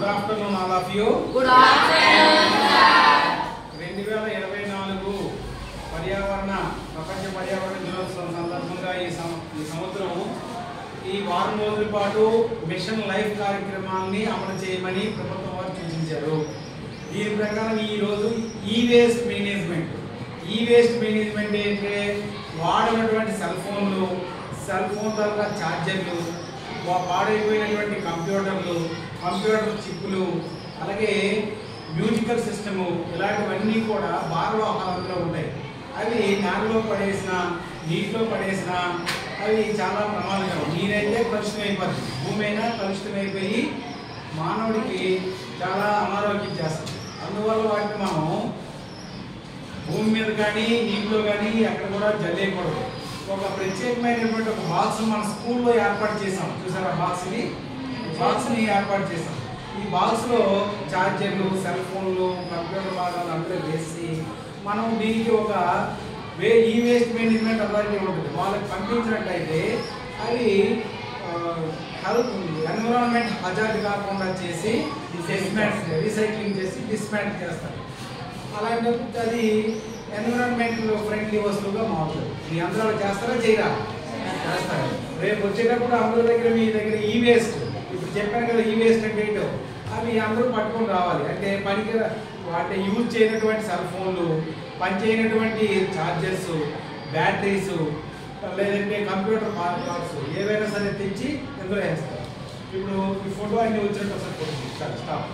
Good afternoon, all of you. Good afternoon, sir. 2024 పర్యావరణ ప్రపంచ పర్యావరణ దినోత్సవం సందర్భంగా ఈ సంవత్సరం ఈ వారం రోజుల పాటు మిషన్ లైఫ్ కార్యక్రమాన్ని అమలు చేయమని ప్రభుత్వం వారు సూచించారు. దీని ప్రకారం ఈ రోజు ఈ వేస్ట్ మేనేజ్మెంట్ అంటే వాడినటువంటి సెల్ ఫోన్ ద్వారా ఛార్జర్లు, పాడైపోయినటువంటి కంప్యూటర్ చిప్పులు, అలాగే మ్యూజికల్ సిస్టము, ఇలాంటివన్నీ కూడా భారవాహనంలో ఉంటాయి. అవి నేలలో పడేసిన, నీటిలో పడేసిన అవి చాలా ప్రమాదకరం. నీరైతే కలుషితమైపోతుంది, భూమి అయినా కలుషితమైపోయి మానవుడికి చాలా అనారోగ్యం చేస్తుంది. అందువల్ల వాటిని మనం భూమి మీద కానీ నీటిలో కానీ అక్కడ కూడా జల్లేయకూడదు. ఒక ప్రత్యేకమైనటువంటి ఒక బాక్స్ మన స్కూల్లో ఏర్పాటు చేసాం. చూసారా బాక్స్ని ఏర్పాటు చేసాం. ఈ బాక్స్లో ఛార్జర్లు, సెల్ ఫోన్లు, కంప్యూటర్ భాగాలు అందరూ వేసి మనం దీనికి ఒక ఈ వేస్ట్ మేనేజ్మెంట్ అథారిటీ ఉంటుంది, వాళ్ళకి పంపించినట్టయితే అవి ఎన్విరాన్మెంట్ హజార్డ్ కాకుండా చేసి రీసైక్లింగ్ చేసి డిస్మాంటిల్ చేస్తారు. అలాంటప్పుడు అది ఎన్విరాన్మెంట్ ఫ్రెండ్లీ వస్తువుగా మారుతుంది. మీ అందరూ చేస్తారా చేయరా? చేస్తారు. రేపు వచ్చేటప్పుడు అందరి దగ్గర మీ దగ్గర ఈ వేస్ట్, ఇప్పుడు చెప్పాను కదా ఈ వేస్ట్ అంటే ఏంటో, అవి అందరూ పట్టుకొని రావాలి. అంటే వాటి యూజ్ చేయనటువంటి సెల్ ఫోన్లు, పనిచేయనటువంటి ఛార్జర్స్, బ్యాటరీస్, లేదంటే కంప్యూటర్ పార్ట్స్ ఏవైనా సరే తెచ్చి ఇందులో వేస్తారు. ఇప్పుడు ఈ ఫోటో అన్ని వచ్చినట్టు ఒకసారి స్టాప్